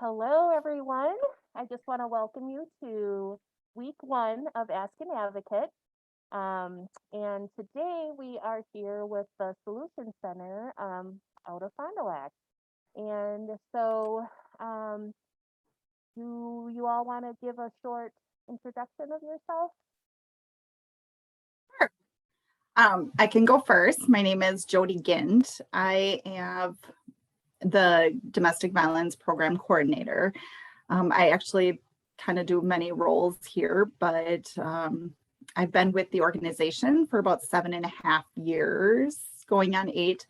Hello, everyone. I just want to welcome you to week one of Ask an Advocate. And today we are here with the Solution Center out of Fond du Lac. And so, um, do you all want to give a short introduction of yourself? Sure. I can go first. My name is Jody Gint. I am the domestic violence program coordinator. I actually kind of do many roles here, but I've been with the organization for about 7.5 years, going on 8.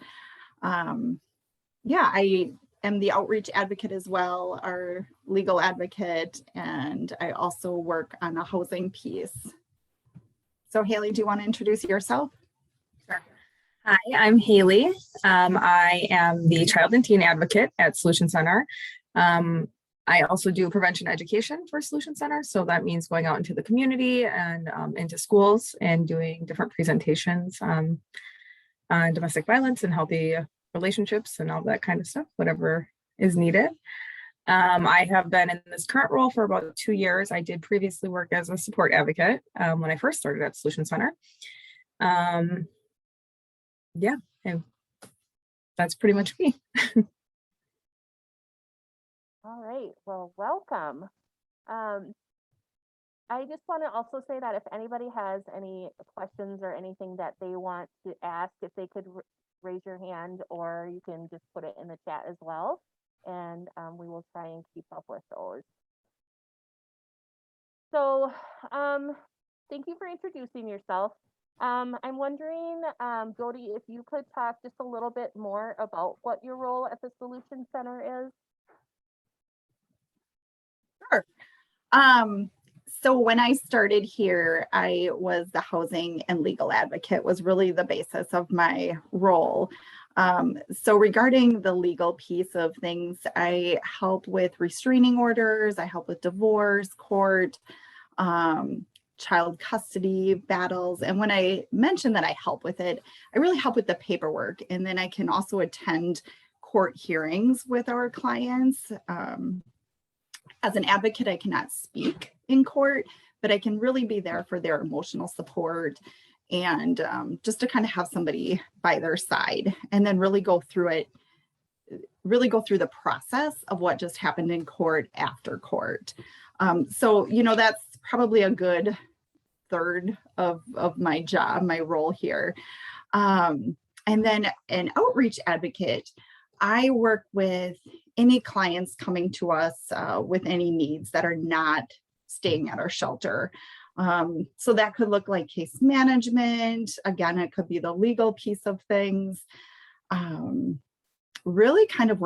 I am the outreach advocate as well, our legal advocate, and I also work on a housing piece. So Haley, do you want to introduce yourself? Sure. Hi, I'm Haley. I am the child and teen advocate at Solution Center. I also do prevention education for Solution Center. So that means going out into the community and into schools and doing different presentations on domestic violence and healthy relationships and all that kind of stuff, whatever is needed. I have been in this current role for about 2 years. I did previously work as a support advocate when I first started at Solution Center. And that's pretty much me. All right. Well, welcome. I just want to also say that if anybody has any questions or anything that they want to ask, if they could raise your hand, or you can just put it in the chat as well. And we will try and keep up with those. So thank you for introducing yourself. I'm wondering, Jody, if you could talk just a little bit more about what your role at the Solution Center is. Sure. So when I started here, I was the housing and legal advocate, was really the basis of my role. So regarding the legal piece of things, I help with restraining orders, I help with divorce, court, child custody battles. And when I mention that I help with it, I really help with the paperwork. And then I can also attend court hearings with our clients. As an advocate, I cannot speak in court, but I can really be there for their emotional support and just to kind of have somebody by their side and then really go through the process of what just happened in court after court. So, that's probably a good third of my job, my role here. And then an outreach advocate, I work with any clients coming to us with any needs that are not staying at our shelter. So that could look like case management. Again, it could be the legal piece of things. Really kind of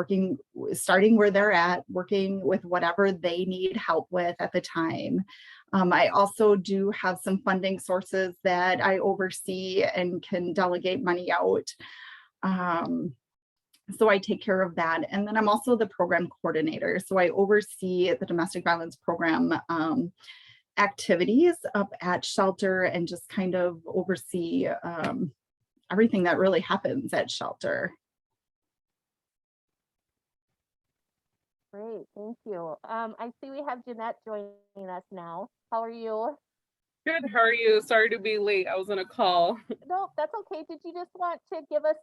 starting where they're at, working with whatever they need help with at the time. I also do have some funding sources that I oversee and can delegate money out. So I take care of that. And then I'm also the program coordinator. So I oversee the domestic violence program activities up at shelter and just kind of oversee everything that really happens at shelter. Great, thank you. I see we have Jeanette joining us now. How are you? Good, how are you? Sorry to be late. I was on a call. No, that's okay. Did you just want to give us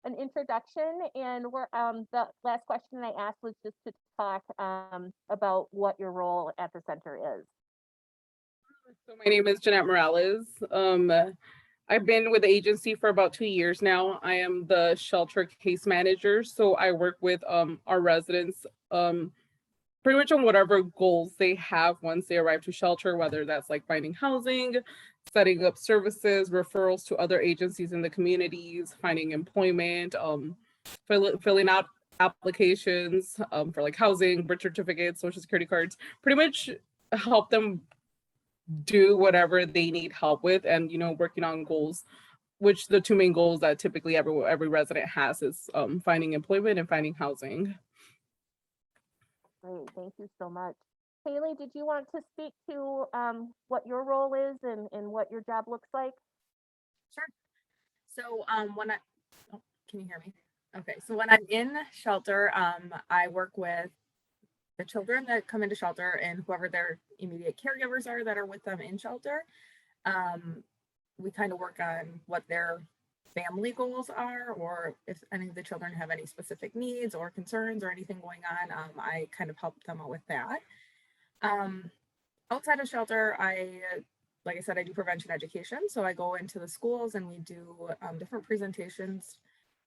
an introduction? And the last question I asked was just to talk about what your role at the center is. So my name is Jeanette Morales. I've been with the agency for about 2 years now. I am the shelter case manager. So I work with our residents pretty much on whatever goals they have once they arrive to shelter, whether that's like finding housing, setting up services, referrals to other agencies in the communities, finding employment, filling out applications for like housing, birth certificates, social security cards, pretty much help them do whatever they need help with, and working on goals, which the two main goals that typically every resident has is finding employment and finding housing. Great, thank you so much. Haley, did you want to speak to what your role is and what your job looks like? Sure. So can you hear me? Okay, so when I'm in shelter, I work with the children that come into shelter and whoever their immediate caregivers are that are with them in shelter. We kind of work on what their family goals are, or if any of the children have any specific needs or concerns or anything going on. I kind of help them out with that. Outside of shelter, like I said, I do prevention education. So I go into the schools and we do different presentations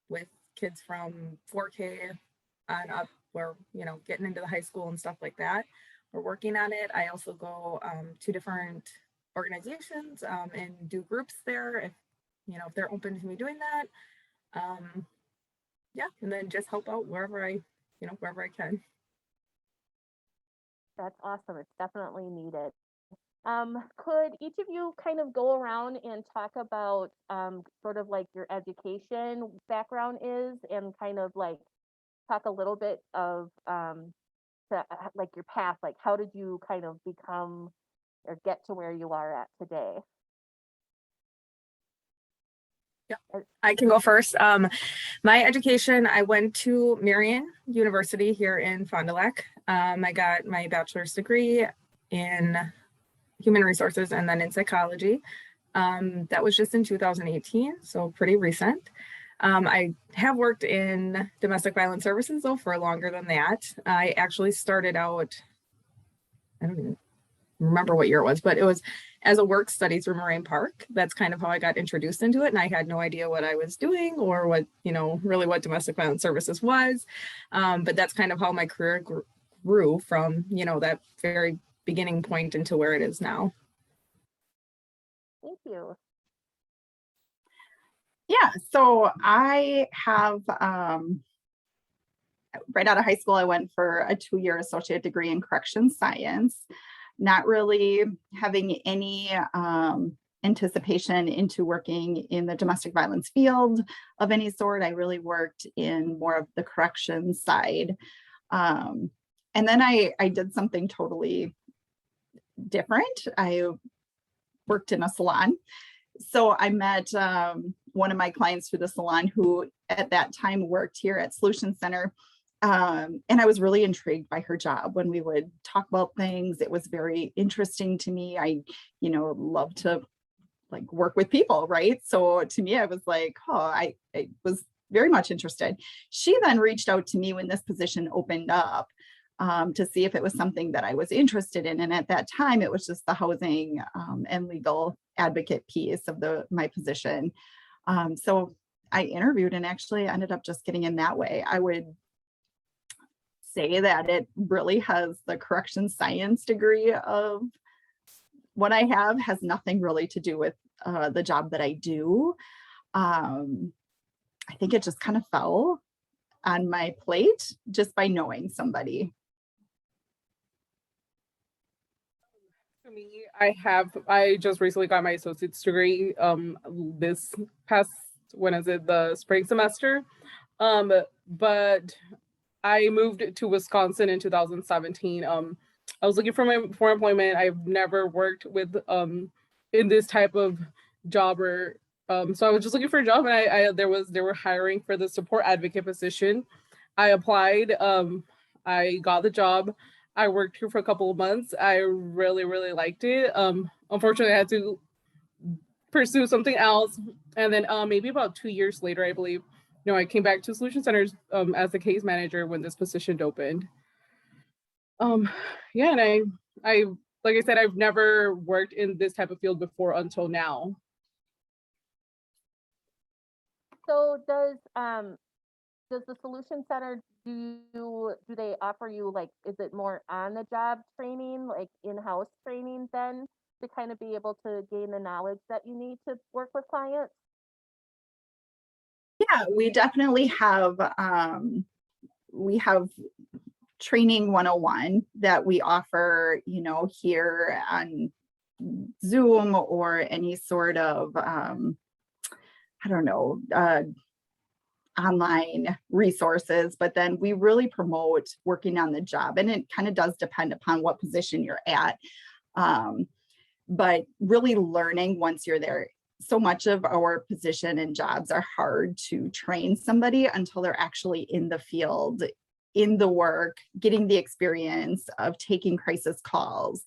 with kids from 4K on up, where, getting into the high school and stuff like that. We're working on it. I also go to different organizations and do groups there if they're open to me doing that. Yeah, and then just help out wherever I can. That's awesome. It's definitely needed. Could each of you kind of go around and talk about sort of like your education background is, and kind of like talk a little bit of like your path, like how did you kind of become or get to where you are at today? Yeah, I can go first. My education, I went to Marian University here in Fond du Lac. I got my bachelor's degree in human resources and then in psychology. That was just in 2018, so pretty recent. I have worked in domestic violence services though for longer than that. I actually started out, I don't even remember what year it was, but it was as a work study through Moraine Park. That's kind of how I got introduced into it. And I had no idea what I was doing or what, really what domestic violence services was. But that's kind of how my career grew from, that very beginning point into where it is now. Thank you. Yeah, so I have, right out of high school, I went for a 2-year associate degree in corrections science, not really having any anticipation into working in the domestic violence field of any sort. I really worked in more of the corrections side. And then I did something totally different. I worked in a salon. So I met one of my clients through the salon who at that time worked here at Solution Center. And I was really intrigued by her job. When we would talk about things, it was very interesting to me. I, love to like work with people, right? So to me, I was like, oh, I was very much interested. She then reached out to me when this position opened up to see if it was something that I was interested in. And at that time, it was just the housing and legal advocate piece of my position. So I interviewed and actually ended up just getting in that way. I would say that it really has the corrections science degree of what I have has nothing really to do with the job that I do. I think it just kind of fell on my plate just by knowing somebody. For me, I just recently got my associate's degree this past, the spring semester. But I moved to Wisconsin in 2017. I was looking for employment. I've never worked with in this type of job, or so I was just looking for a job, and they were hiring for the support advocate position. I applied. I got the job. I worked here for a couple of months. I really, really liked it. Unfortunately, I had to pursue something else. And then maybe about 2 years later, I believe, I came back to Solution Centers as the case manager when this position opened. Yeah, and I like I said, I've never worked in this type of field before until now. So does the Solution Center, do they offer you, like, is it more on the job training, like in-house training then, to kind of be able to gain the knowledge that you need to work with clients? Yeah, we definitely have training 101 that we offer, here on Zoom or any sort of online resources, but then we really promote working on the job, and it kind of does depend upon what position you're at, but really learning once you're there. So much of our position and jobs are hard to train somebody until they're actually in the field in the work, getting the experience of taking crisis calls,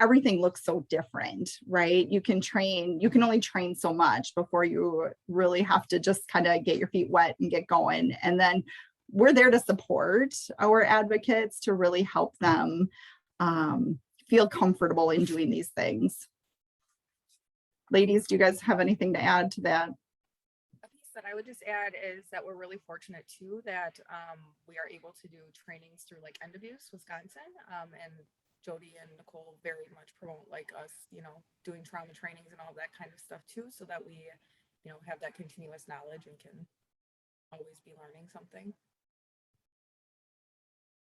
everything looks so different, right? You can only train so much before you really have to just kind of get your feet wet and get going. And then we're there to support our advocates to really help them feel comfortable in doing these things. Ladies, do you guys have anything to add to that? A piece that I would just add is that we're really fortunate too that we are able to do trainings through like End of Use Wisconsin, and Jody and Nicole very much promote like us, doing trauma trainings and all that kind of stuff too, so that we, have that continuous knowledge and can always be learning something.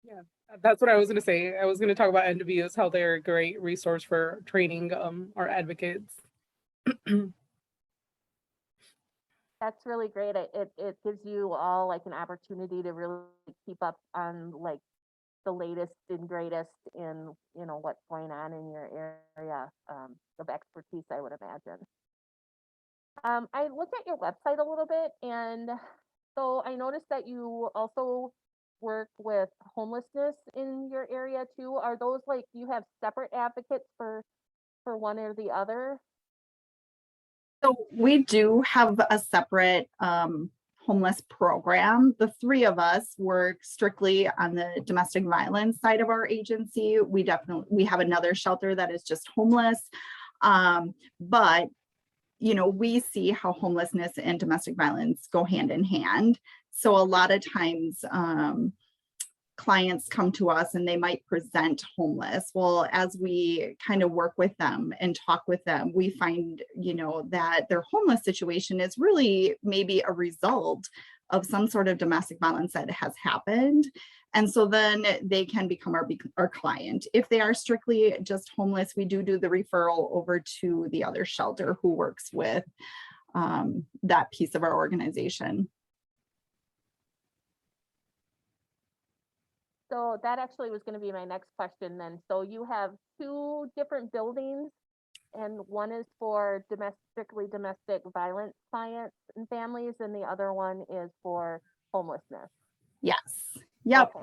Yeah, that's what I was going to say. I was going to talk about End of Use, how they're a great resource for training our advocates. That's really great. It gives you all like an opportunity to really keep up on like the latest and greatest in, what's going on in your area of expertise, I would imagine. I looked at your website a little bit, and so I noticed that you also work with homelessness in your area too. Are those like, you have separate advocates for one or the other? So we do have a separate homeless program. The three of us work strictly on the domestic violence side of our agency. We have another shelter that is just homeless. But we see how homelessness and domestic violence go hand in hand. So a lot of times clients come to us and they might present homeless. Well, as we kind of work with them and talk with them, we find, that their homeless situation is really maybe a result of some sort of domestic violence that has happened. And so then they can become our client. If they are strictly just homeless, we do the referral over to the other shelter who works with that piece of our organization. So that actually was going to be my next question then. So you have two different buildings, and one is for strictly domestic violence clients and families, and the other one is for homelessness. Yes. Yep.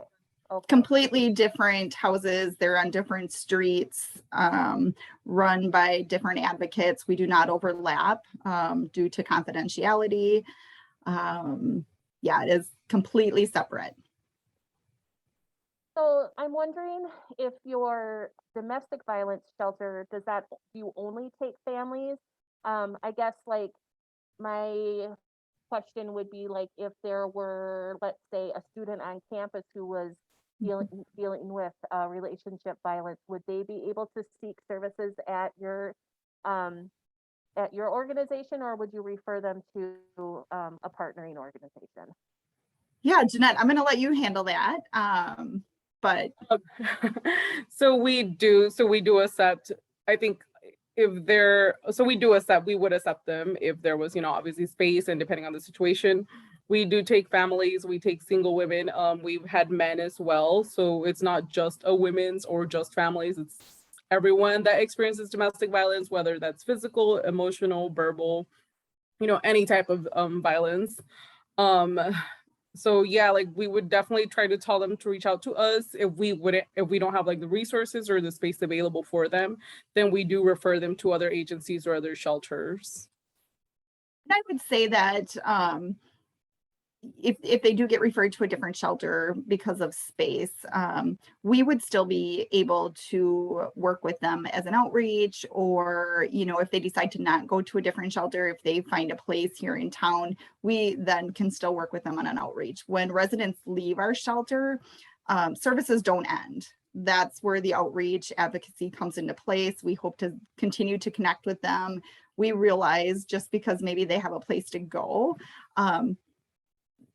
Okay. Completely different houses. They're on different streets, run by different advocates. We do not overlap due to confidentiality. It is completely separate. So I'm wondering if your domestic violence shelter, do you only take families? I guess like my question would be like, if there were, let's say, a student on campus who was dealing with relationship violence, would they be able to seek services at your organization, or would you refer them to a partnering organization? Yeah, Jeanette, I'm going to let you handle that. But so we do accept, I think we would accept them if there was, obviously space, and depending on the situation. We do take families, we take single women, we've had men as well. So it's not just a women's or just families, it's everyone that experiences domestic violence, whether that's physical, emotional, verbal, any type of violence. So yeah, like we would definitely try to tell them to reach out to us. If we don't have like the resources or the space available for them, then we do refer them to other agencies or other shelters. I would say that if they do get referred to a different shelter because of space, we would still be able to work with them as an outreach, or, if they decide to not go to a different shelter, if they find a place here in town, we then can still work with them on an outreach. When residents leave our shelter, services don't end. That's where the outreach advocacy comes into place. We hope to continue to connect with them. We realize just because maybe they have a place to go,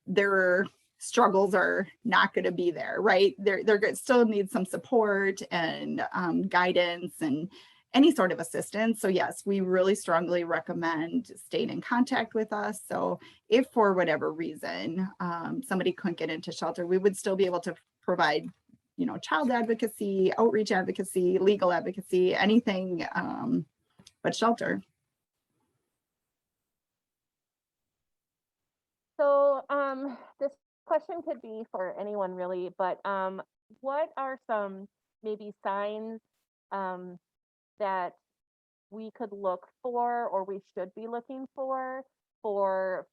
their struggles are not going to be there, right? They're still need some support and guidance and any sort of assistance. So yes, we really strongly recommend staying in contact with us. So if for whatever reason somebody couldn't get into shelter, we would still be able to provide, child advocacy, outreach advocacy, legal advocacy, anything but shelter. So this question could be for anyone really, but what are some maybe signs that we could look for or we should be looking for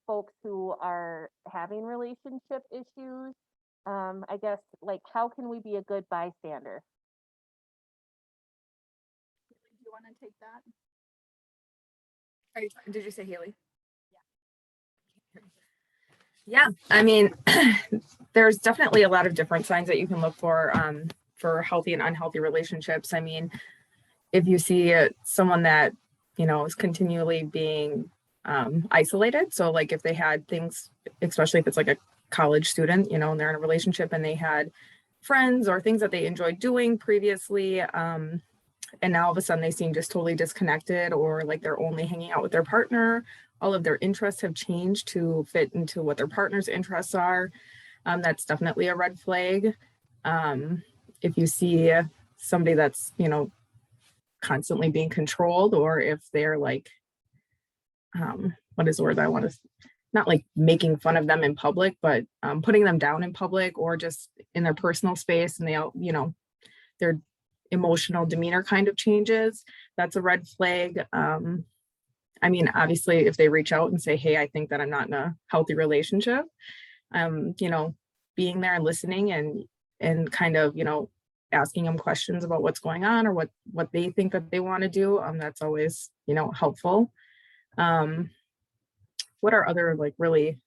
folks who are having relationship issues? I guess, like, how can we be a good bystander? Do you want to take that? Did you say Haley? Yeah, I mean, there's definitely a lot of different signs that you can look for healthy and unhealthy relationships. I mean, if you see someone that, you know, is continually being isolated. So like if they had things, especially if it's like a college student, you know, and they're in a relationship and they had friends or things that they enjoyed doing previously, and now all of a sudden they seem just totally disconnected, or like they're only hanging out with their partner. All of their interests have changed to fit into what their partner's interests are. That's definitely a red flag. If you see somebody that's, you know, constantly being controlled, or if they're like, what is the word I want to, not like making fun of them in public, but putting them down in public or just in their personal space, and they, you know, their emotional demeanor kind of changes, that's a red flag. I mean, obviously, if they reach out and say, hey, I think that I'm not in a healthy relationship, you know, being there and listening and kind of, you know, asking them questions about what's going on or what they think that they want to do, that's always, you know, helpful. What are other like really?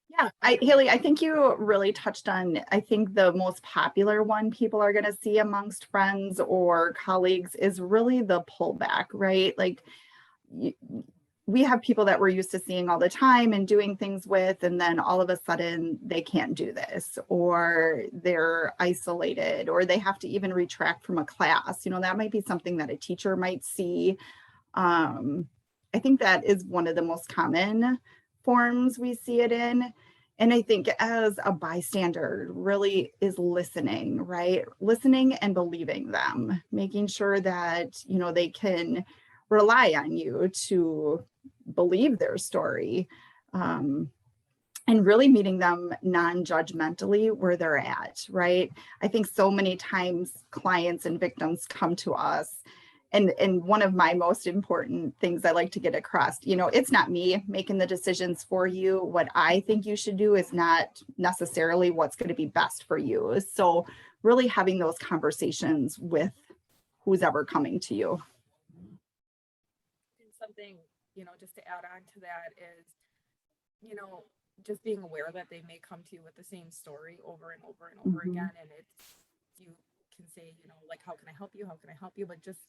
Yeah, Haley, I think you really touched on, I think the most popular one people are going to see amongst friends or colleagues is really the pullback, right? Like we have people that we're used to seeing all the time and doing things with, and then all of a sudden they can't do this, or they're isolated, or they have to even retract from a class. You know, that might be something that a teacher might see. I think that is one of the most common forms we see it in. And I think as a bystander really is listening, right? Listening and believing them, making sure that, you know, they can rely on you to believe their story, and really meeting them non-judgmentally where they're at, right? I think so many times clients and victims come to us, and one of my most important things I like to get across, you know, it's not me making the decisions for you. What I think you should do is not necessarily what's going to be best for you. So really having those conversations with who's ever coming to you. Something, you know, just to add on to that is, you know, just being aware that they may come to you with the same story over and over and over again. And it's, you can say, you know, like, how can I help you? How can I help you? But just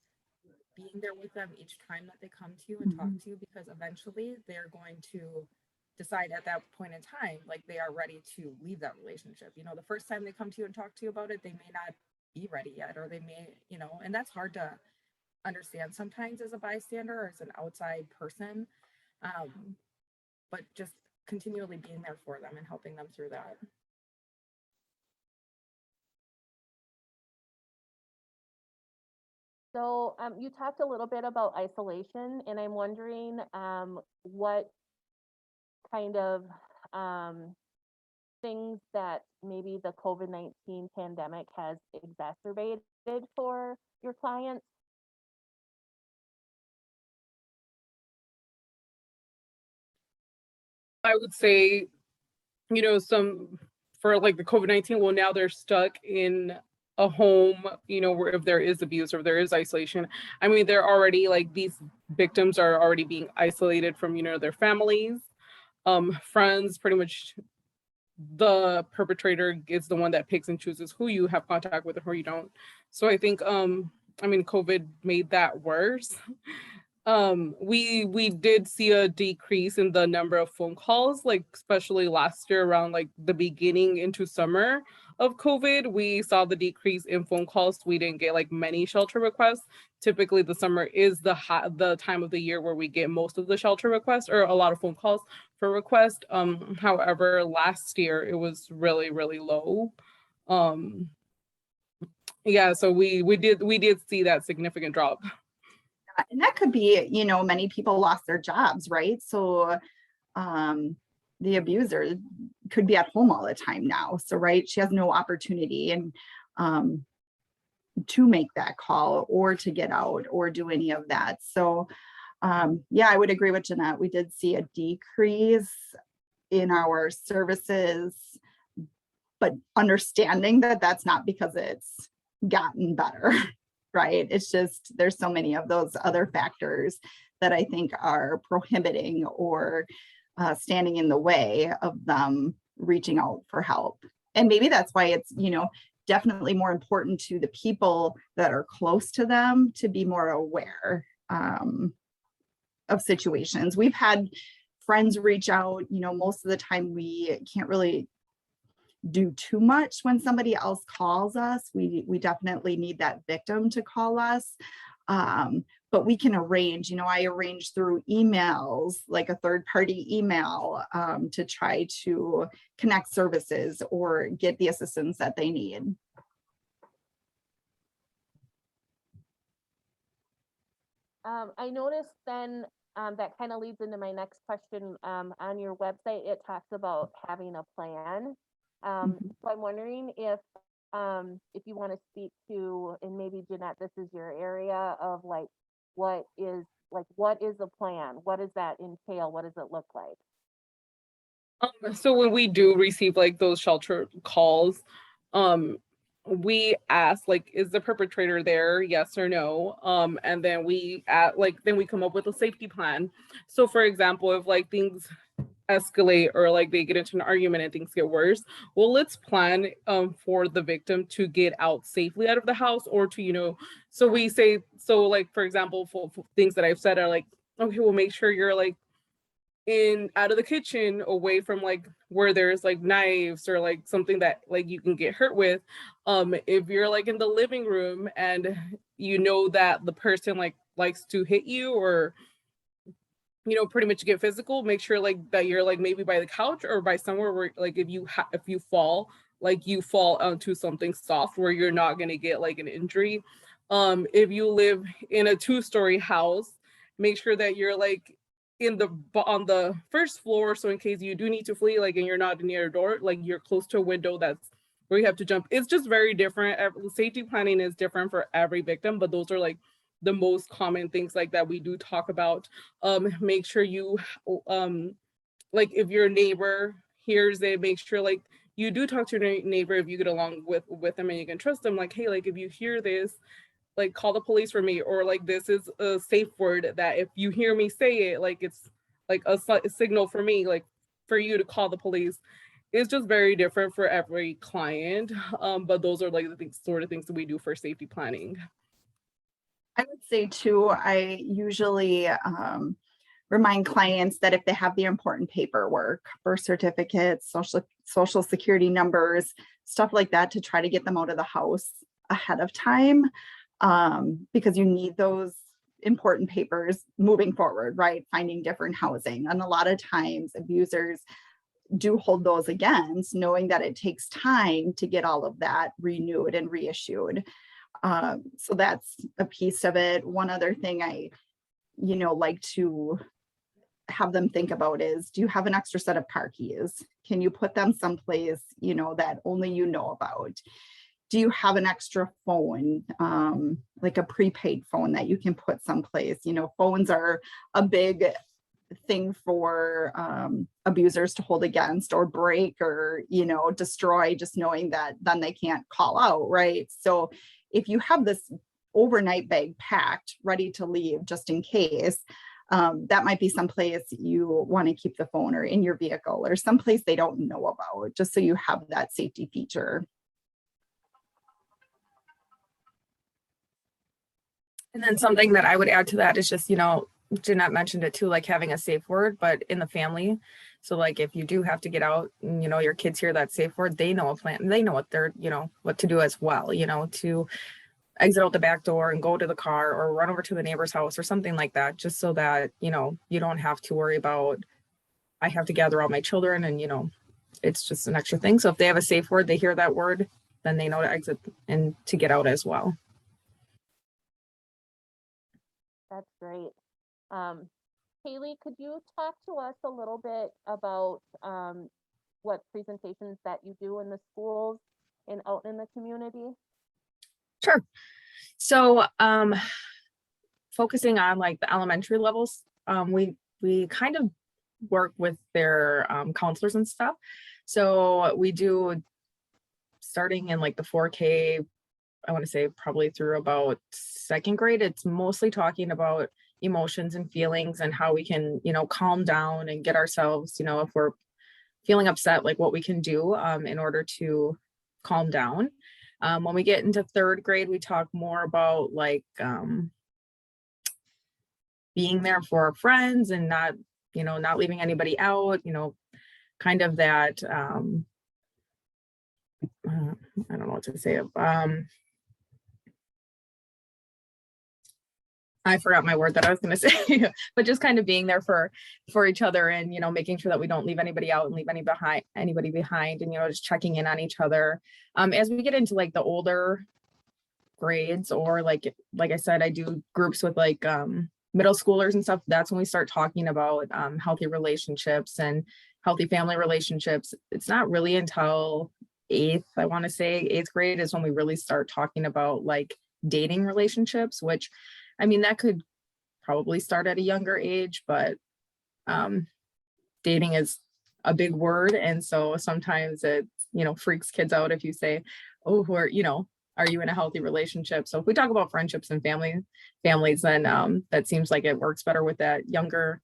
being there with them each time that they come to you and talk to you, because eventually they're going to decide at that point in time, like they are ready to leave that relationship. You know, the first time they come to you and talk to you about it, they may not be ready yet, or they may, you know, and that's hard to understand sometimes as a bystander or as an outside person, but just continually being there for them and helping them through that. So you talked a little bit about isolation, and I'm wondering what kind of things that maybe the COVID-19 pandemic has exacerbated for your clients. I would say, you know, some for like the COVID-19, well, now they're stuck in a home, you know, where if there is abuse or if there is isolation, I mean, they're already like, these victims are already being isolated from, you know, their families, friends. Pretty much the perpetrator is the one that picks and chooses who you have contact with and who you don't. So I think, I mean, COVID made that worse. We did see a decrease in the number of phone calls, like especially last year around like the beginning into summer of COVID, we saw the decrease in phone calls. We didn't get like many shelter requests. Typically the summer is the time of the year where we get most of the shelter requests, or a lot of phone calls for request. However, last year it was really, really low. Yeah, so we did see that significant drop. And that could be, you know, many people lost their jobs, right? So the abuser could be at home all the time now. So, right, she has no opportunity and to make that call or to get out or do any of that. So, yeah, I would agree with Jeanette. We did see a decrease in our services, but understanding that that's not because it's gotten better, right? It's just there's so many of those other factors that I think are prohibiting or standing in the way of them reaching out for help. And maybe that's why it's, definitely more important to the people that are close to them to be more aware of situations. We've had friends reach out, most of the time we can't really do too much when somebody else calls us. We definitely need that victim to call us. But we can arrange, I arrange through emails, like a third party email to try to connect services or get the assistance that they need. I noticed then that kind of leads into my next question. On your website, it talks about having a plan. So I'm wondering if you want to speak to, and maybe Jeanette, this is your area of what is the plan? What does that entail? What does it look like? So when we do receive like those shelter calls, we ask like, is the perpetrator there? Yes or no? And then we come up with a safety plan. So for example, if like things escalate or like they get into an argument and things get worse, well, let's plan for the victim to get out safely out of the house, or to so we say, so like for example, for things that I've said are like, okay, we'll make sure you're like out of the kitchen, away from like where there's like knives or like something that like you can get hurt with. If you're like in the living room and that the person like likes to hit you or pretty much get physical, make sure like that you're like maybe by the couch or by somewhere where like if you fall, like you fall onto something soft where you're not going to get like an injury. If you live in a 2-story house, make sure that you're like on the first floor, so in case you do need to flee, like, and you're not near a door, like you're close to a window that's where you have to jump. It's just very different. Safety planning is different for every victim, but those are like the most common things like that we do talk about. Make sure you like if your neighbor hears it, make sure like you do talk to your neighbor if you get along with them and you can trust them, like, hey, like if you hear this, like call the police for me, or like this is a safe word that if you hear me say it, like it's like a signal for me, like for you to call the police. It's just very different for every client, but those are like the sort of things that we do for safety planning. I would say too, I usually remind clients that if they have the important paperwork, birth certificates, social security numbers, stuff like that, to try to get them out of the house ahead of time, because you need those important papers moving forward, right? Finding different housing. And a lot of times abusers do hold those against, knowing that it takes time to get all of that renewed and reissued. So that's a piece of it. One other thing I, like to have them think about is, do you have an extra set of car keys? Can you put them someplace, that only you know about? Do you have an extra phone, like a prepaid phone that you can put someplace? Phones are a big thing for abusers to hold against or break or, destroy, just knowing that then they can't call out, right? So if you have this overnight bag packed, ready to leave just in case, that might be someplace you want to keep the phone, or in your vehicle, or someplace they don't know about, just so you have that safety feature. And then something that I would add to that is just, Jeanette mentioned it too, like having a safe word, but in the family. So like if you do have to get out, your kids hear that safe word, they know a plan, they know what they're, what to do as well, to exit out the back door and go to the car or run over to the neighbor's house or something like that, just so that, you don't have to worry about, I have to gather all my children and, it's just an extra thing. So if they have a safe word, they hear that word, then they know to exit and to get out as well. That's great. Haley, could you talk to us a little bit about what presentations that you do in the schools and out in the community? Sure. So focusing on like the elementary levels, we kind of work with their counselors and stuff. So we do starting in like the 4K, I want to say probably through about second grade. It's mostly talking about emotions and feelings and how we can, calm down and get ourselves, if we're feeling upset, like what we can do in order to calm down. When we get into third grade, we talk more about like being there for our friends and not leaving anybody out, kind of that, I don't know what to say. I forgot my word that I was going to say, but just kind of being there for each other and, making sure that we don't leave anybody out and leave anybody behind and, just checking in on each other. As we get into like the older grades, or like I said, I do groups with like middle schoolers and stuff. That's when we start talking about healthy relationships and healthy family relationships. It's not really until eighth grade is when we really start talking about like dating relationships, which I mean, that could probably start at a younger age, but dating is a big word. And so sometimes it, freaks kids out if you say, oh, are you in a healthy relationship? So if we talk about friendships and families, then that seems like it works better with that younger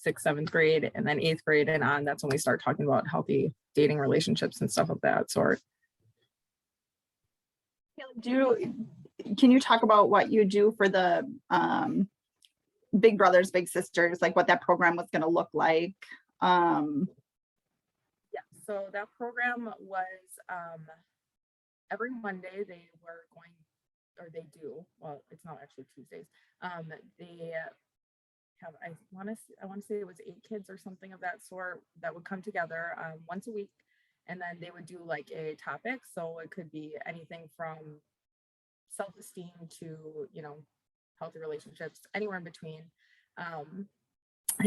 6th, 7th grade, and then 8th grade and on. That's when we start talking about healthy dating relationships and stuff of that sort. Can you talk about what you do for the Big Brothers, Big Sisters, like what that program was going to look like? Yeah, so that program was every Monday they do, well, it's not actually Tuesdays. They have, I want to say it was 8 kids or something of that sort that would come together once a week, and then they would do like a topic. So it could be anything from self-esteem to, healthy relationships, anywhere in between.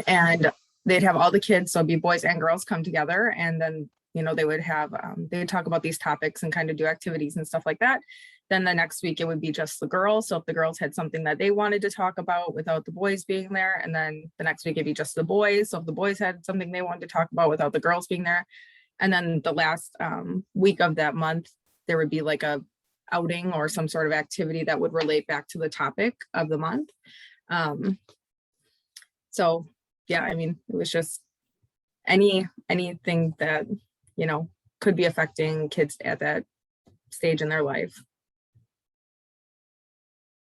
And they'd have all the kids, so it'd be boys and girls come together, and then, they would have, they would talk about these topics and kind of do activities and stuff like that. Then the next week it would be just the girls. So if the girls had something that they wanted to talk about without the boys being there, and then the next week it'd be just the boys. So if the boys had something they wanted to talk about without the girls being there. And then the last week of that month, there would be like a outing or some sort of activity that would relate back to the topic of the month. So yeah, I mean, it was just anything that, could be affecting kids at that stage in their life.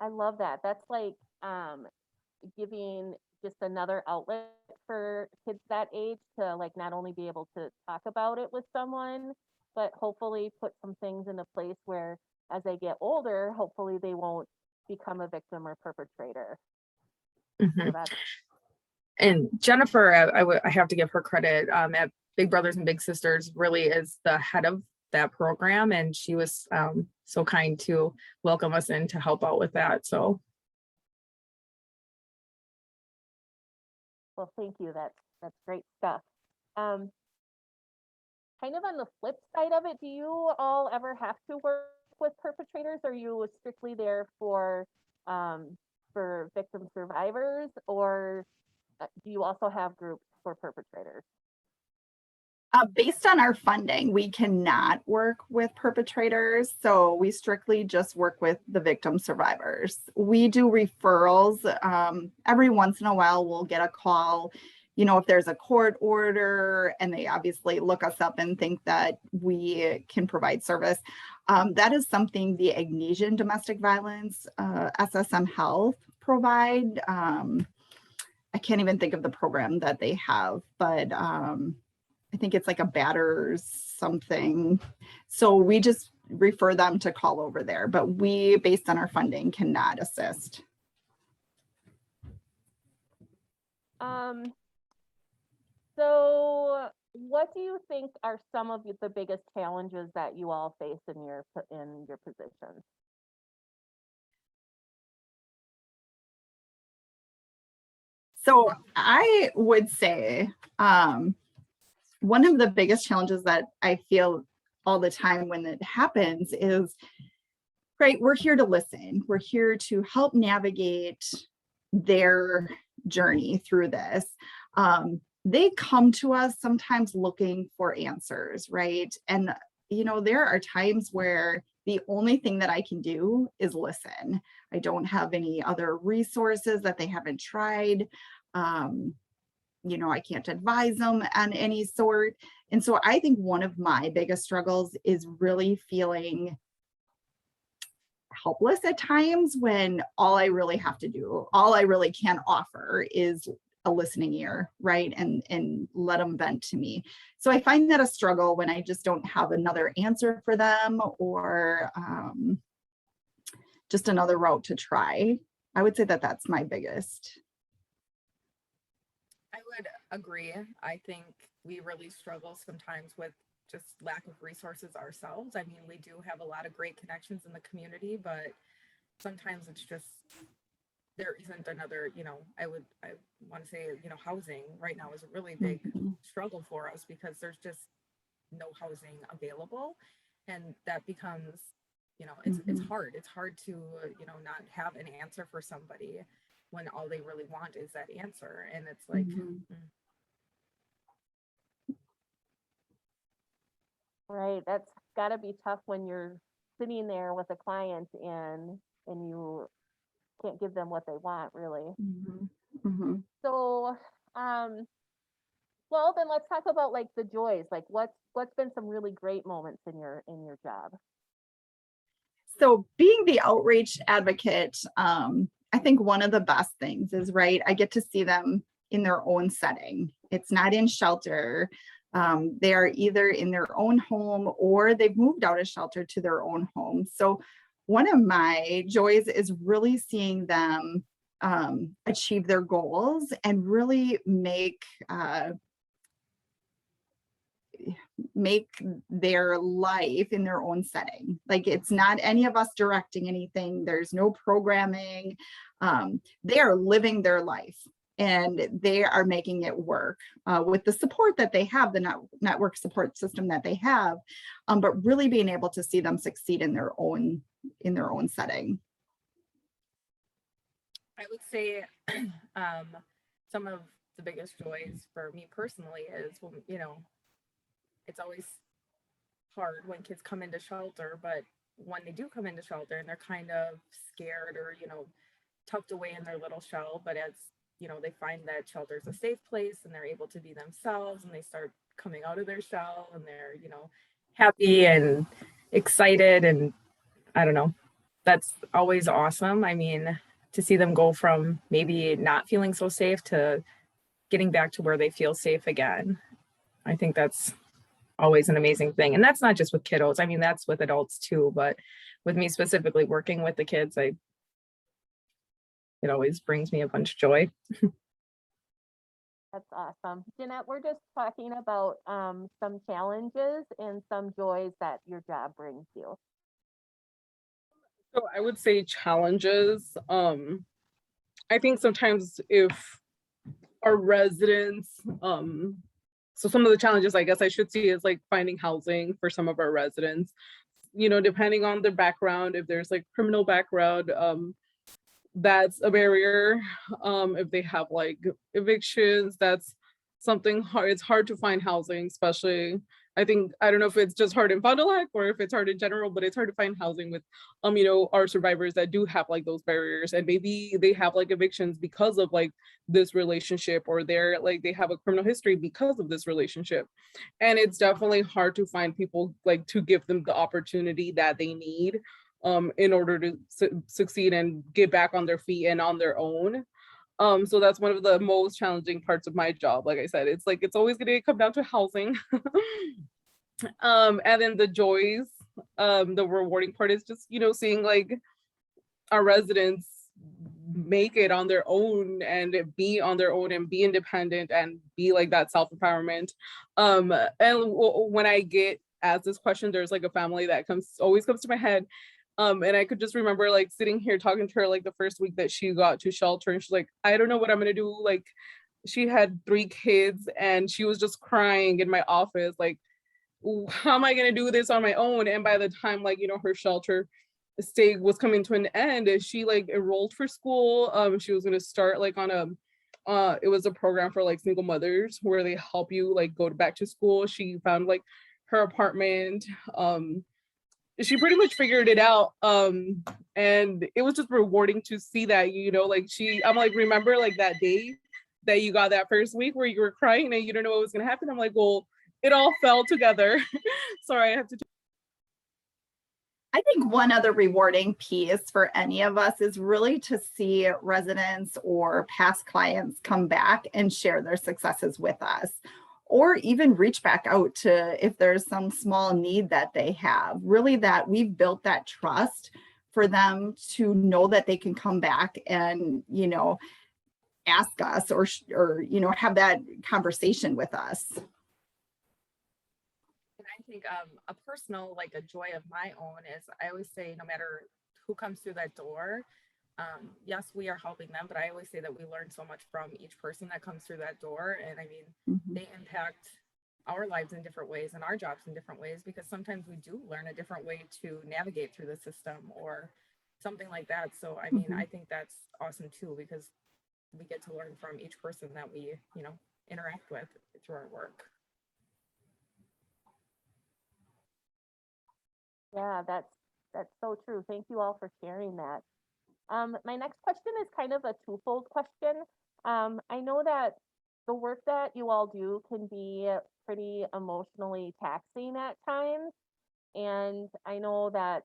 I love that. That's like giving just another outlet for kids that age to like not only be able to talk about it with someone, but hopefully put some things into place where as they get older, hopefully they won't become a victim or perpetrator. Mm-hmm. So and Jennifer, I have to give her credit at Big Brothers and Big Sisters, really is the head of that program. And she was so kind to welcome us in to help out with that. So. Well, thank you. That's great stuff. Kind of on the flip side of it, do you all ever have to work with perpetrators? Or are you strictly there for victim survivors, or do you also have groups for perpetrators? Based on our funding, we cannot work with perpetrators, so we strictly just work with the victim survivors. We do referrals. Every once in a while, we'll get a call, if there's a court order and they obviously look us up and think that we can provide service. That is something the Agnesian Domestic Violence, SSM Health provide. I can't even think of the program that they have, but I think it's like a batters something. So we just refer them to call over there, but we, based on our funding, cannot assist. So what do you think are some of the biggest challenges that you all face in your positions? So I would say one of the biggest challenges that I feel all the time when it happens is, right, we're here to listen. We're here to help navigate their journey through this. They come to us sometimes looking for answers, right? And, there are times where the only thing that I can do is listen. I don't have any other resources that they haven't tried. I can't advise them on any sort. And so I think one of my biggest struggles is really feeling helpless at times when all I really have to do, all I really can offer is a listening ear, right? And let them vent to me. So I find that a struggle when I just don't have another answer for them, or just another route to try. I would say that that's my biggest. I would agree. I think we really struggle sometimes with just lack of resources ourselves. I mean, we do have a lot of great connections in the community, but sometimes it's just, there isn't another, I want to say, housing right now is a really big struggle for us because there's just no housing available. And that becomes, it's hard. It's hard to, not have an answer for somebody when all they really want is that answer. And it's like, Right. That's got to be tough when you're sitting there with a client and you can't give them what they want, really. So, well, then let's talk about like the joys. Like what's been some really great moments in your job? So being the outreach advocate, I think one of the best things is, right, I get to see them in their own setting. It's not in shelter. They are either in their own home or they've moved out of shelter to their own home. So one of my joys is really seeing them achieve their goals and really make their life in their own setting. Like, it's not any of us directing anything. There's no programming. They are living their life and they are making it work with the support that they have, the network support system that they have, but really being able to see them succeed in their own setting. I would say some of the biggest joys for me personally is when, it's always hard when kids come into shelter, but when they do come into shelter and they're kind of scared or, tucked away in their little shell, but as, they find that shelter is a safe place and they're able to be themselves and they start coming out of their shell and they're, happy and excited. And I don't know, that's always awesome. I mean, to see them go from maybe not feeling so safe to getting back to where they feel safe again. I think that's always an amazing thing. And that's not just with kiddos. I mean, that's with adults too, but with me specifically working with the kids, it always brings me a bunch of joy. That's awesome. Jeanette, we're just talking about some challenges and some joys that your job brings you. So I would say challenges. I think sometimes if our residents, so some of the challenges I guess I should see is like finding housing for some of our residents, depending on their background. If there's like criminal background, that's a barrier. If they have like evictions, that's something hard. It's hard to find housing, especially, I don't know if it's just hard in Fond du Lac or if it's hard in general, but it's hard to find housing with, our survivors that do have like those barriers, and maybe they have like evictions because of like this relationship, or they have a criminal history because of this relationship. And it's definitely hard to find people like to give them the opportunity that they need in order to succeed and get back on their feet and on their own. So that's one of the most challenging parts of my job. Like I said, it's always going to come down to housing. And then the joys, the rewarding part is just, seeing like our residents make it on their own and be on their own and be independent and be like that self-empowerment. And when I get asked this question, there's like a family that always comes to my head. And I could just remember like sitting here talking to her like the first week that she got to shelter, and she's like, I don't know what I'm gonna do. Like, she had 3 kids and she was just crying in my office, like, how am I going to do this on my own? And by the time, like, her shelter stay was coming to an end, she like enrolled for school. She was going to start like on it was a program for like single mothers where they help you like go back to school. She found like her apartment. She pretty much figured it out. And it was just rewarding to see that, like I'm like, remember like that day that you got that first week where you were crying and you didn't know what was going to happen? I'm like, well, it all fell together. Sorry, I have to. I think one other rewarding piece for any of us is really to see residents or past clients come back and share their successes with us, or even reach back out to if there's some small need that they have. Really, that we've built that trust for them to know that they can come back and, ask us or have that conversation with us. I think a personal, like a joy of my own is, I always say, no matter who comes through that door, yes, we are helping them, but I always say that we learn so much from each person that comes through that door. And I mean, they impact our lives in different ways and our jobs in different ways, because sometimes we do learn a different way to navigate through the system or something like that. So, I mean, I think that's awesome too, because we get to learn from each person that we, interact with through our work. Yeah, that's so true. Thank you all for sharing that. My next question is kind of a twofold question. I know that the work that you all do can be pretty emotionally taxing at times. And I know that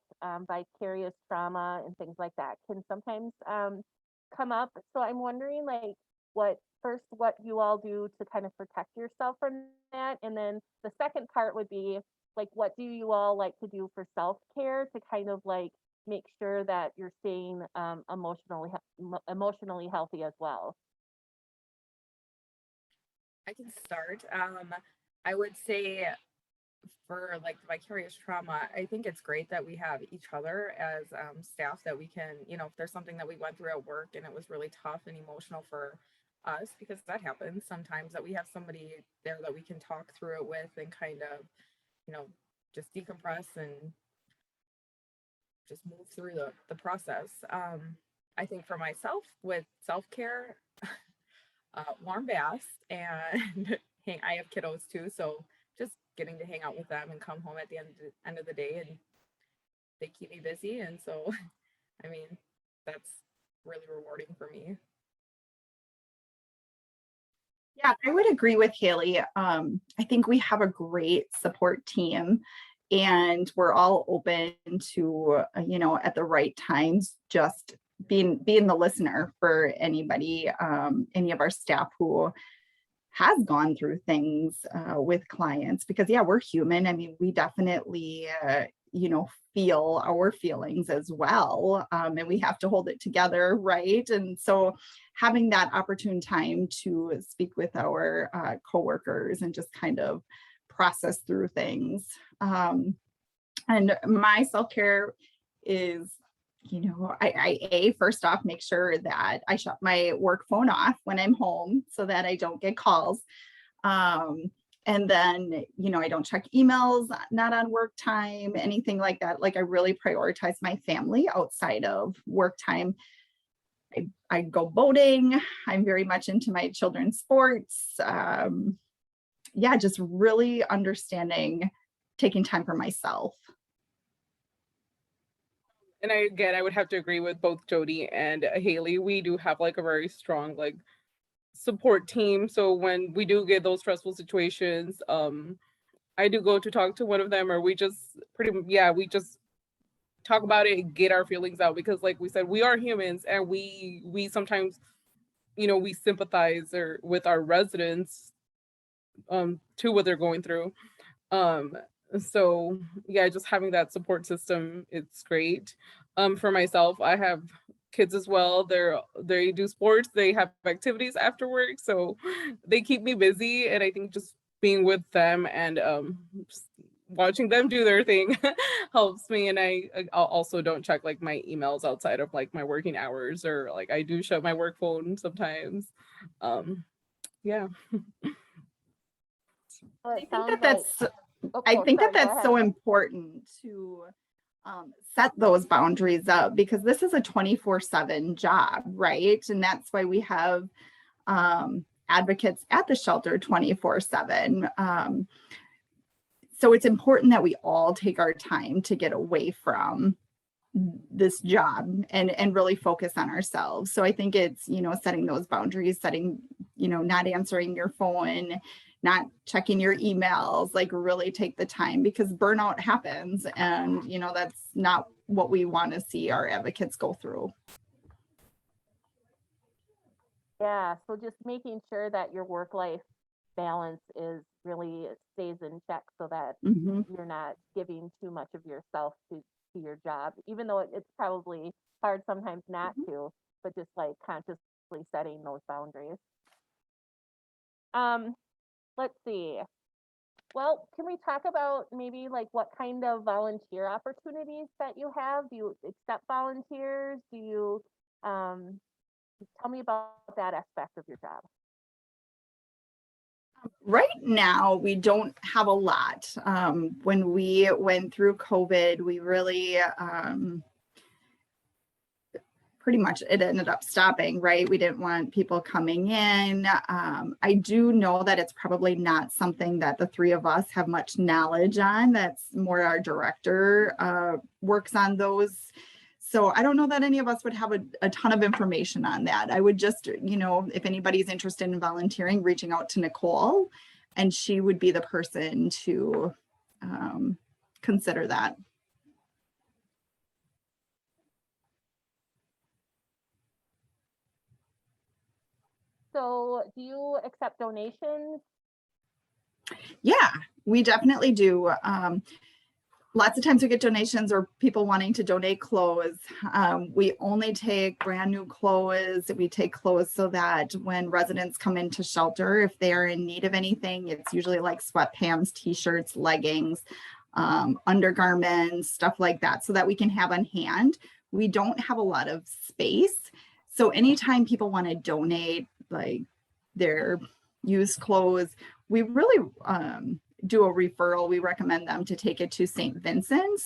vicarious trauma and things like that can sometimes come up. So I'm wondering, like, what you all do to kind of protect yourself from that. And then the second part would be, like, what do you all like to do for self-care to kind of like make sure that you're staying emotionally healthy as well? I can start. I would say for like vicarious trauma, I think it's great that we have each other as staff, that we can, if there's something that we went through at work and it was really tough and emotional for us, because that happens sometimes, that we have somebody there that we can talk through it with and kind of, just decompress and just move through the process. I think for myself, with self-care, warm baths, and I have kiddos too, so just getting to hang out with them and come home at the end of the day, and they keep me busy. And so, I mean, that's really rewarding for me. Yeah, I would agree with Haley. I think we have a great support team, and we're all open to, at the right times, just being the listener for anybody, any of our staff who has gone through things with clients, because yeah, we're human. I mean, we definitely, feel our feelings as well, and we have to hold it together, right? And so having that opportune time to speak with our coworkers and just kind of process through things. And my self-care is, I first off make sure that I shut my work phone off when I'm home so that I don't get calls. And then, I don't check emails, not on work time, anything like that. Like, I really prioritize my family outside of work time. I go boating. I'm very much into my children's sports. Yeah, just really understanding, taking time for myself. And I would have to agree with both Jody and Haley. We do have like a very strong like support team. So when we do get those stressful situations, I do go to talk to one of them, or we just we just talk about it and get our feelings out, because like we said, we are humans, and we sometimes, we sympathize with our residents to what they're going through. So yeah, just having that support system, it's great. For myself, I have kids as well. They do sports, they have activities after work, so they keep me busy. And I think just being with them and watching them do their thing helps me. And I also don't check like my emails outside of like my working hours, or like I do shut my work phone sometimes. yeah. Well, I it think sounds that like, that's oh, I oh, think that sorry, go that's ahead. so important to set those boundaries up, because this is a 24/7 job, right? And that's why we have advocates at the shelter 24/7. So it's important that we all take our time to get away from this job and really focus on ourselves. So I think it's, setting those boundaries, setting, not answering your phone, not checking your emails, like really take the time, because burnout happens, and that's not what we want to see our advocates go through. Yeah, so just making sure that your work-life balance really stays in check, so that Mhm. you're not giving too much of yourself to your job, even though it's probably hard sometimes not to, but just like consciously setting those boundaries. Um, let's see. Well, can we talk about maybe like what kind of volunteer opportunities that you have? Do you accept volunteers? Do you tell me about that aspect of your job? Right now, we don't have a lot. When we went through COVID, we really pretty much it ended up stopping, right? We didn't want people coming in. I do know that it's probably not something that the three of us have much knowledge on. That's more our director works on those. So I don't know that any of us would have a ton of information on that. I would just, if anybody's interested in volunteering, reaching out to Nicole, and she would be the person to consider that. So do you accept donations? Yeah, we definitely do. Lots of times we get donations or people wanting to donate clothes. We only take brand new clothes. We take clothes so that when residents come into shelter, if they are in need of anything, it's usually like sweatpants, t-shirts, leggings, undergarments, stuff like that, so that we can have on hand. We don't have a lot of space. So anytime people want to donate like their used clothes, we really do a referral. We recommend them to take it to St. Vincent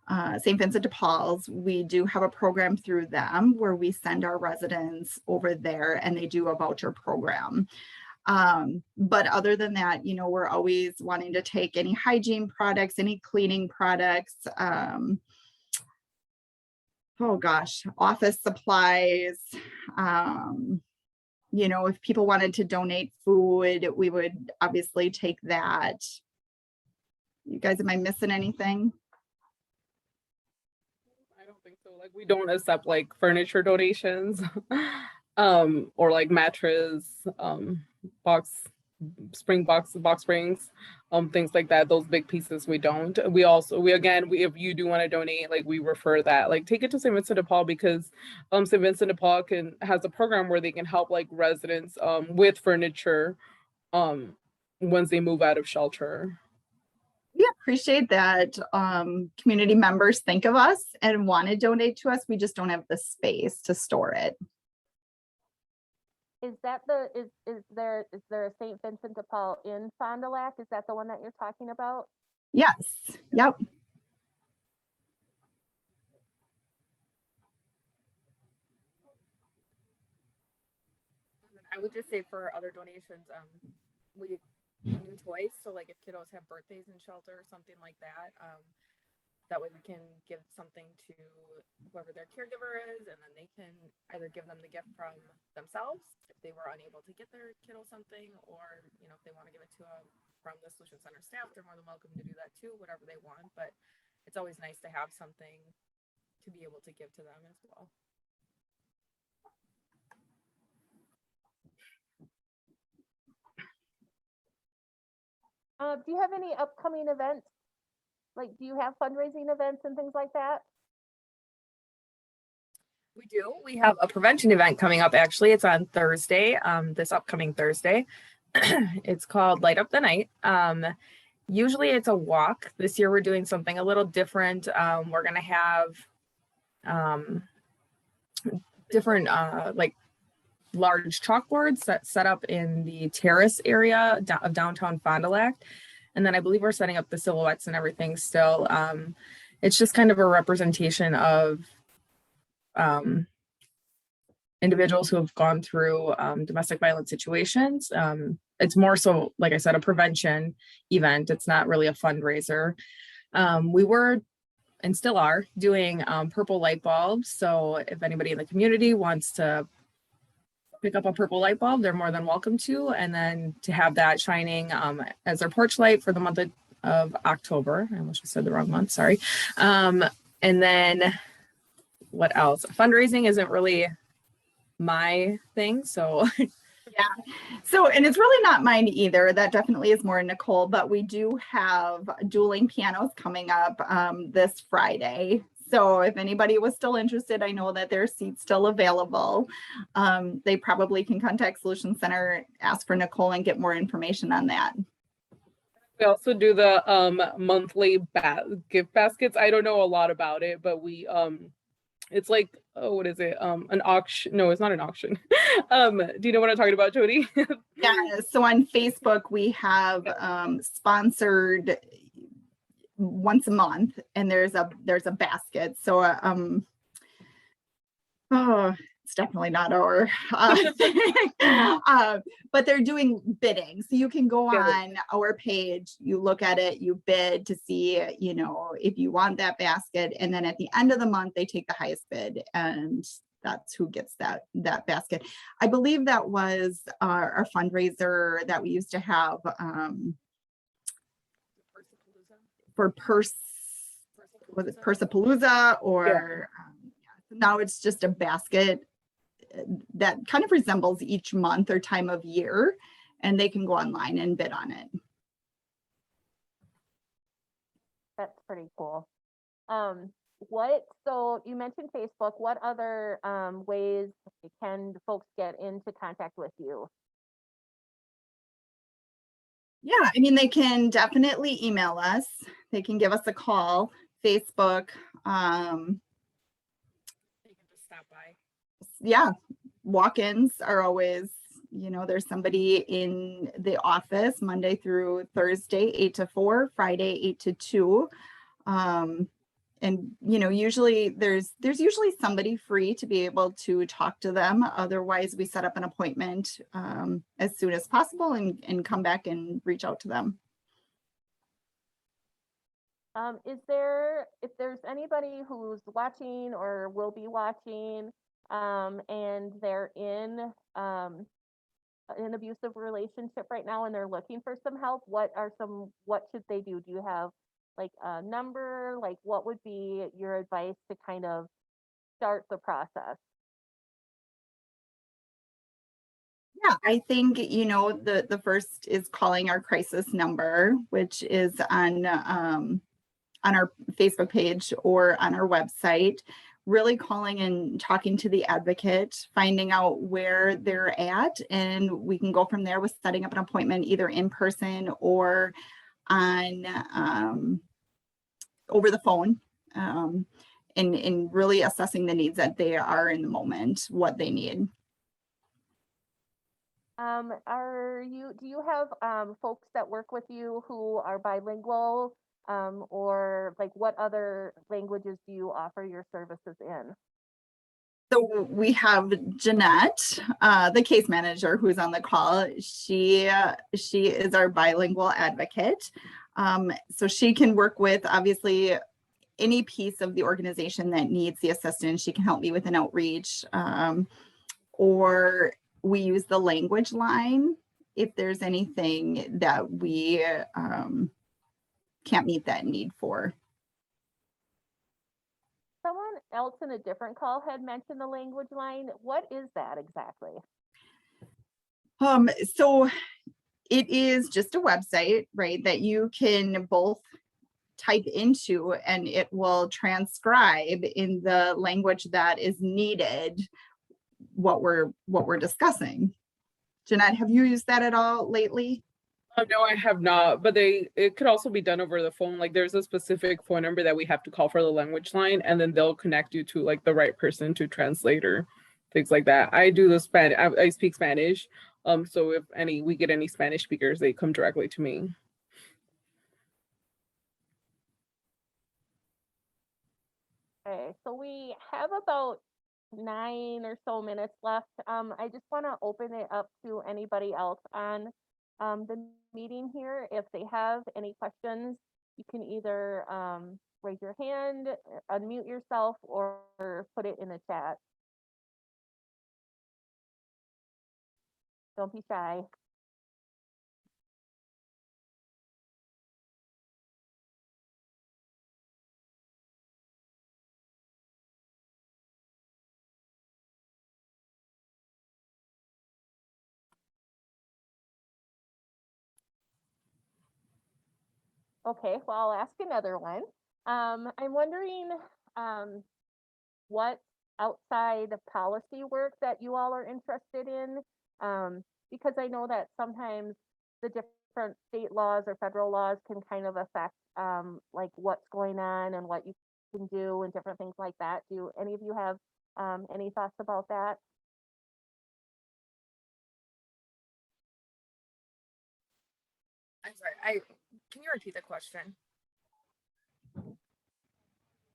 de Paul's. We do have a program through them where we send our residents over there, and they do a voucher program. But other than that, we're always wanting to take any hygiene products, any cleaning products, office supplies. If people wanted to donate food, we would obviously take that. You guys, am I missing anything? I don't think so. Like, we don't accept like furniture donations, or like mattress, box springs, things like that. Those big pieces we don't. We if you do want to donate, like we refer that, like take it to St. Vincent de Paul, because St. Vincent de Paul has a program where they can help like residents with furniture once they move out of shelter. We appreciate that community members think of us and want to donate to us. We just don't have the space to store it. Is there a St. Vincent de Paul in Fond du Lac? Is that the one that you're talking about? Yes. Yep. I would just say for other donations, we new toys. So like if kiddos have birthdays in shelter or something like that, that way we can give something to whoever their caregiver is, and then they can either give them the gift from themselves if they were unable to get their kiddo something, or if they want to give it to from the Solution Center staff, they're more than welcome to do that too, whatever they want. But it's always nice to have something to be able to give to them as well. Do you have any upcoming events? Like, do you have fundraising events and things like that? We do. We have a prevention event coming up. Actually, it's on Thursday, this upcoming Thursday. It's called Light Up the Night. Usually it's a walk. This year we're doing something a little different. We're going to have different like large chalkboards set up in the terrace area of downtown Fond du Lac. And then I believe we're setting up the silhouettes and everything still. It's just kind of a representation of individuals who have gone through domestic violence situations. It's more so, like I said, a prevention event. It's not really a fundraiser. We were and still are doing purple light bulbs. So if anybody in the community wants to pick up a purple light bulb, they're more than welcome to. And then to have that shining as their porch light for the month of October. I almost said the wrong month, sorry. And then what else? Fundraising isn't really my thing, so yeah. So, and it's really not mine either. That definitely is more Nicole, but we do have dueling pianos coming up this Friday. So if anybody was still interested, I know that there's seats still available. They probably can contact Solution Center, ask for Nicole, and get more information on that. We also do the monthly gift baskets. I don't know a lot about it, but we it's like, oh, what is it? An auction. No, it's not an auction. Do you know what I'm talking about, Jody? Yeah. So on Facebook, we have sponsored once a month, and there's a basket. So oh, it's definitely not our but they're doing bidding, so you can go on our page, you look at it, you bid to see, you know, if you want that basket, and then at the end of the month they take the highest bid, and that's who gets that basket. I believe that was our fundraiser that we used to have for was it Persapalooza, or now it's just a basket that kind of resembles each month or time of year, and they can go online and bid on it. That's pretty cool. So you mentioned Facebook. What other ways can folks get into contact with you? Yeah, I mean, they can definitely email us. They can give us a call. Facebook. they can just stop by. Yeah, walk-ins are always, you know, there's somebody in the office Monday through Thursday, 8 to 4, Friday, 8 to 2. And, you know, usually there's usually somebody free to be able to talk to them. Otherwise, we set up an appointment as soon as possible and come back and reach out to them. If there's anybody who's watching or will be watching, and they're in an abusive relationship right now and they're looking for some help, what should they do? Do you have like a number? Like, what would be your advice to kind of start the process? Yeah, I think, you know, the first is calling our crisis number, which is on our Facebook page or on our website. Really calling and talking to the advocate, finding out where they're at, and we can go from there with setting up an appointment either in person or on over the phone, and really assessing the needs that they are in the moment, what they need. Do you have folks that work with you who are bilingual, or like what other languages do you offer your services in? So we have Jeanette, the case manager who's on the call. She is our bilingual advocate. So she can work with obviously any piece of the organization that needs the assistance. She can help me with an outreach, or we use the language line if there's anything that we can't meet that need for. Someone else in a different call had mentioned the language line. What is that exactly? So it is just a website, right, that you can both type into and it will transcribe in the language that is needed what we're discussing. Jeanette, have you used that at all lately? No, I have not, but it could also be done over the phone. Like there's a specific phone number that we have to call for the language line, and then they'll connect you to like the right person to translate or things like that. I do the Spanish. I speak Spanish. So if we get any Spanish speakers, they come directly to me. Okay, so we have about 9 or so minutes left. I just want to open it up to anybody else on the meeting here. If they have any questions, you can either raise your hand, unmute yourself, or put it in the chat. Don't be shy. Okay, well, I'll ask another one. I'm wondering what outside policy work that you all are interested in, because I know that sometimes the different state laws or federal laws can kind of affect like what's going on and what you can do and different things like that. Do any of you have any thoughts about that? I'm sorry, can you repeat the question?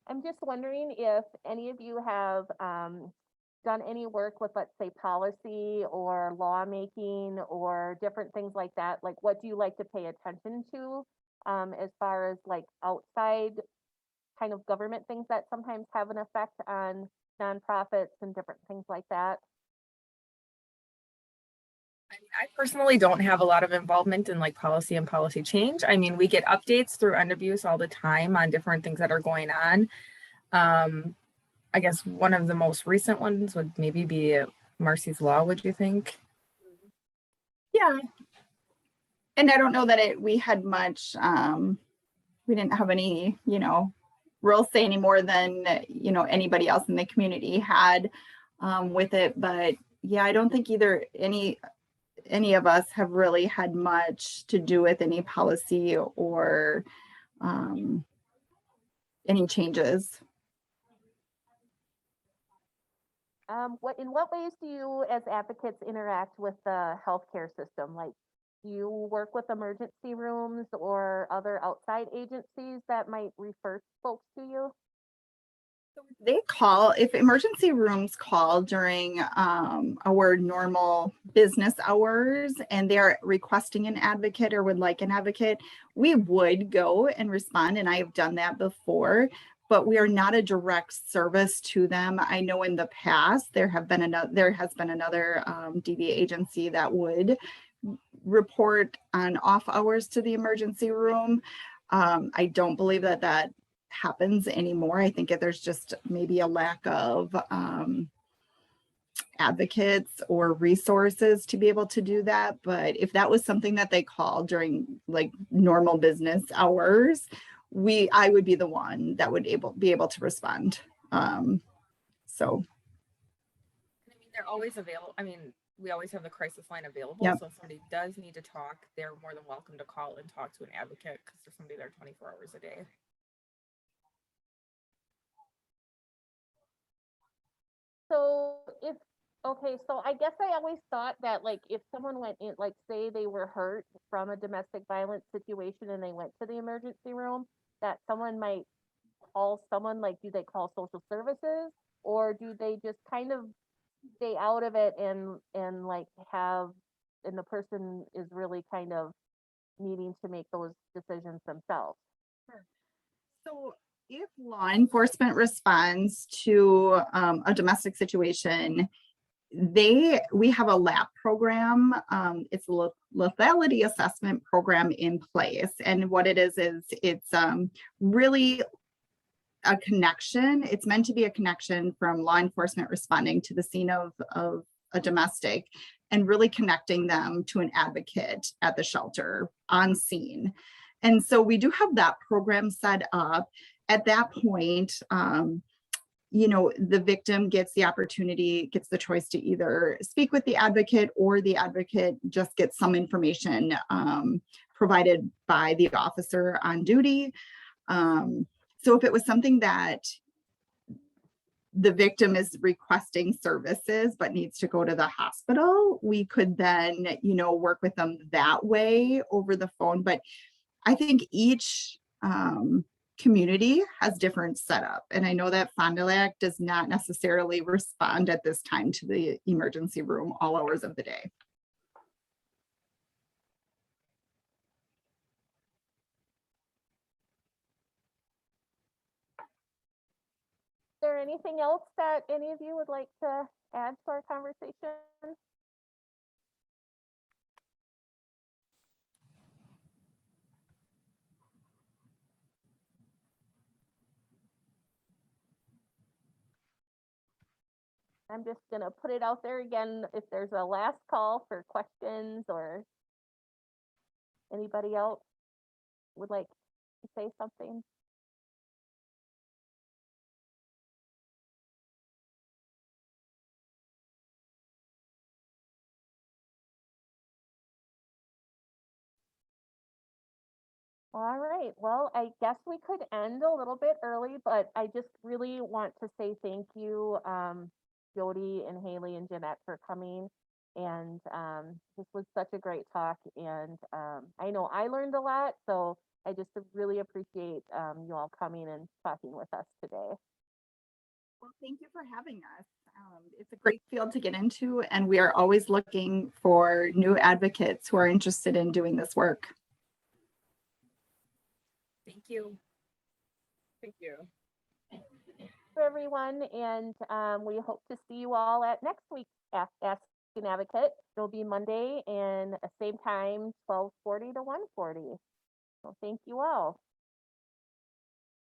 I'm just wondering if any of you have done any work with, let's say, policy or lawmaking or different things like that. Like, what do you like to pay attention to as far as like outside kind of government things that sometimes have an effect on nonprofits and different things like that? I mean, I personally don't have a lot of involvement in like policy and policy change. I mean, we get updates through NWS all the time on different things that are going on. I guess one of the most recent ones would maybe be Marcy's Law, would you think? Yeah. And I don't know that we had much, we didn't have any, real say any more than, anybody else in the community had with it. But yeah, I don't think either any of us have really had much to do with any policy or any changes. In what ways do you as advocates interact with the healthcare system? Like, do you work with emergency rooms or other outside agencies that might refer folks to you? They call, if emergency rooms call during our normal business hours and they're requesting an advocate or would like an advocate, we would go and respond. And I have done that before, but we are not a direct service to them. I know in the past there has been another DV agency that would report on off hours to the emergency room. I don't believe that happens anymore. I think there's just maybe a lack of advocates or resources to be able to do that. But if that was something that they call during like normal business hours, I would be the one that would be able to respond. So I mean, they're always available. I mean, we always have the crisis line available. Yep. So if somebody does need to talk, they're more than welcome to call and talk to an advocate because there's somebody there 24 hours a day. So so I guess I always thought that like if someone went in, like say they were hurt from a domestic violence situation and they went to the emergency room, that someone might call someone, like do they call social services or do they just kind of stay out of it and like and the person is really kind of needing to make those decisions themselves? So if law enforcement responds to a domestic situation, we have a LAP program. It's a lethality assessment program in place. And what it is it's really a connection. It's meant to be a connection from law enforcement responding to the scene of a domestic and really connecting them to an advocate at the shelter on scene. And so we do have that program set up. At that point, the victim gets the choice to either speak with the advocate or the advocate just gets some information provided by the officer on duty. So if it was something that the victim is requesting services but needs to go to the hospital, we could then, work with them that way over the phone. But I think each community has different setup. And I know that Fond du Lac does not necessarily respond at this time to the emergency room all hours of the day. Is there anything else that any of you would like to add to our conversation? I'm just gonna put it out there again, if there's a last call for questions or anybody else would like to say something. All right, well, I guess we could end a little bit early, but I just really want to say thank you, Jody and Haley and Jeanette, for coming. And this was such a great talk, and I know I learned a lot, so I just really appreciate you all coming and talking with us today. Well, thank you for having us. It's a great field to get into, and we are always looking for new advocates who are interested in doing this work. Thank you. Thank you. For everyone, and we hope to see you all at next week's Ask an Advocate. It'll be Monday and same time, 12:40 to 1:40. So thank you all.